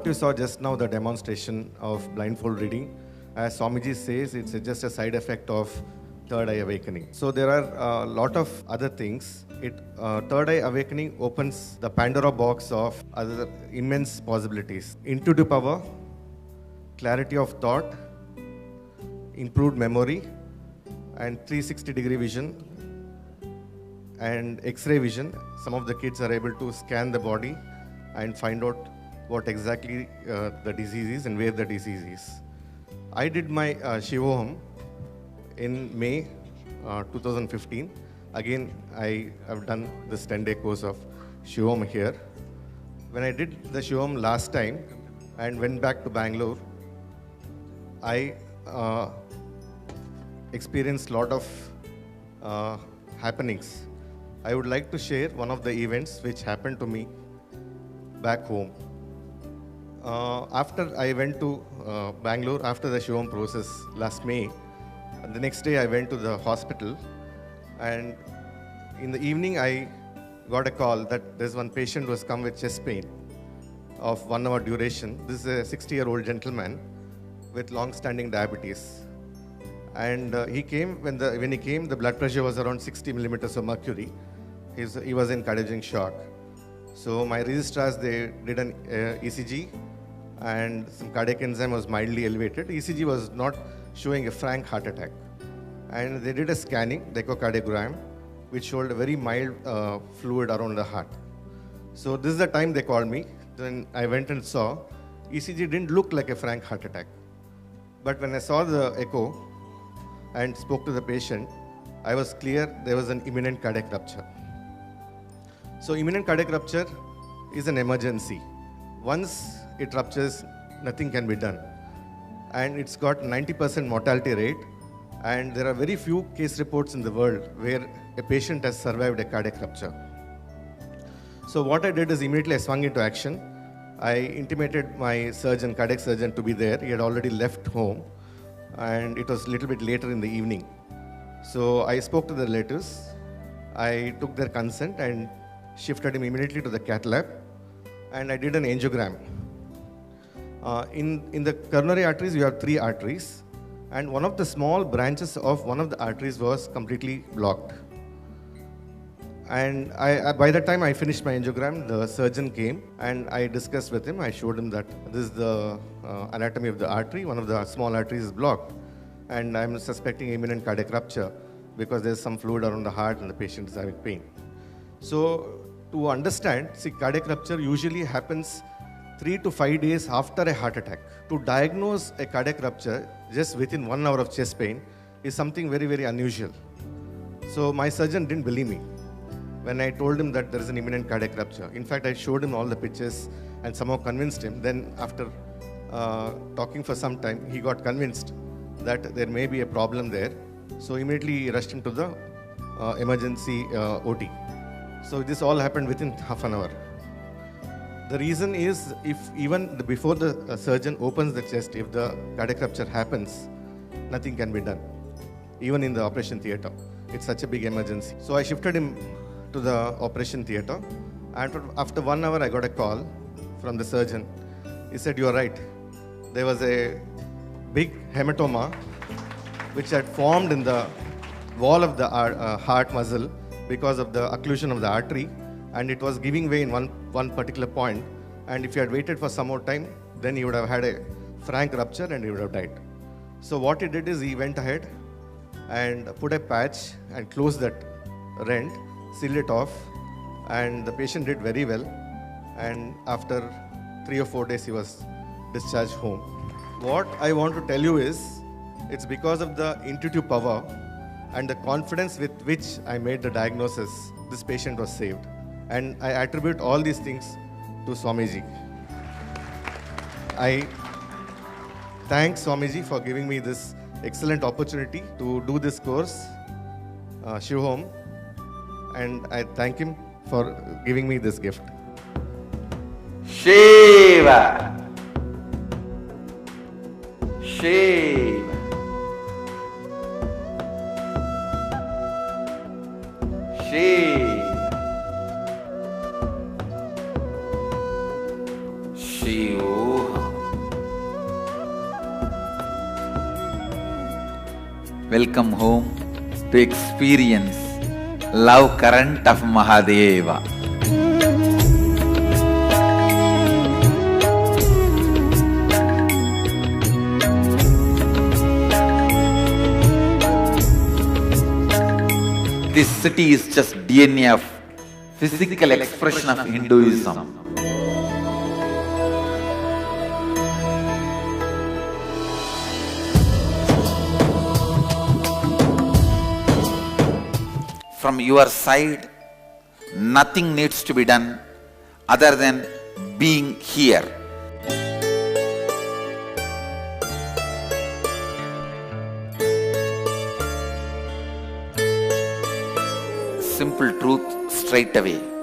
what you saw just now, the demonstration of blindfold reading, as Swamiji says, it's just a side effect of third eye awakening. So there are a lot of other things. Third eye awakening opens the Pandora box of other immense possibilities. Intuitive power, clarity of thought, improved memory, and 360-degree vision, and X-ray vision. Some of the kids are able to scan the body and find out what exactly the disease is and where the disease is. I did my Shivoham in May 2015. Again, I have done this 10-day course of Shivoham here. When I did the Shivoham last time and went back to Bangalore, I experienced a lot of happenings. I would like to share one of the events which happened to me back home. After I went to Bangalore after the Shivoham process last May, the next day I went to the hospital, and in the evening I got a call that there's one patient who has come with chest pain of 1 hour duration. This is a 60-year-old gentleman with long-standing diabetes. And he came, when he came, the blood pressure was around 60 millimeters of mercury. He was in cardiogenic shock. So my registrars, they did an ECG, and some cardiac enzyme was mildly elevated. ECG was not showing a frank heart attack. And they did a scanning, the echocardiogram, which showed a very mild fluid around the heart. So this is the time they called me. Then I went and saw, ECG didn't look like a frank heart attack. But when I saw the echo and spoke to the patient, I was clear there was an imminent cardiac rupture. So imminent cardiac rupture is an emergency. Once it ruptures, nothing can be done. And it's got 90% mortality rate, and there are very few case reports in the world where a patient has survived a cardiac rupture. So what I did is immediately I swung into action. I intimated my surgeon, cardiac surgeon, to be there. He had already left home, and it was a little bit later in the evening. So I spoke to the relatives. I took their consent and shifted him immediately to the cath lab, and I did an angiogram. In the coronary arteries, you have 3 arteries, and one of the small branches of one of the arteries was completely blocked. And by the time I finished my angiogram, the surgeon came and I discussed with him. I showed him that this is the anatomy of the artery. One of the small arteries is blocked, and I'm suspecting imminent cardiac rupture because there's some fluid around the heart and the patient is having pain. So to understand, see, cardiac rupture usually happens 3 to 5 days after a heart attack. To diagnose a cardiac rupture just within 1 hour of chest pain is something very, very unusual. So my surgeon didn't believe me when I told him that there is an imminent cardiac rupture. In fact, I showed him all the pictures and somehow convinced him. Then after talking for some time, he got convinced that there may be a problem there. So immediately he rushed into the emergency OT. So this all happened within half an hour. The reason is, if even before the surgeon opens the chest, if the cardiac rupture happens, nothing can be done, even in the operation theatre. It's such a big emergency. So I shifted him to the operation theatre, and after 1 hour I got a call from the surgeon. He said, "You are right. There was a big hematoma which had formed in the wall of the heart muscle because of the occlusion of the artery, and it was giving way in one particular point, and if you had waited for some more time, then he would have had a frank rupture and he would have died." So what he did is he went ahead and put a patch and closed that rent, sealed it off, and the patient did very well, and after 3 or 4 days he was discharged home. What I want to tell you is, it's because of the intuitive power and the confidence with which I made the diagnosis, this patient was saved. And I attribute all these things to Swamiji. I thank Swamiji for giving me this excellent opportunity to do this course, Shivoham, and I thank him for giving me this gift. Shiva! Shiva! Shiva! Shiva! Welcome home to experience love current of Mahadeva. This city is just DNA of physical expression of Hinduism. From your side, nothing needs to be done other than being here. Simple truth straight away.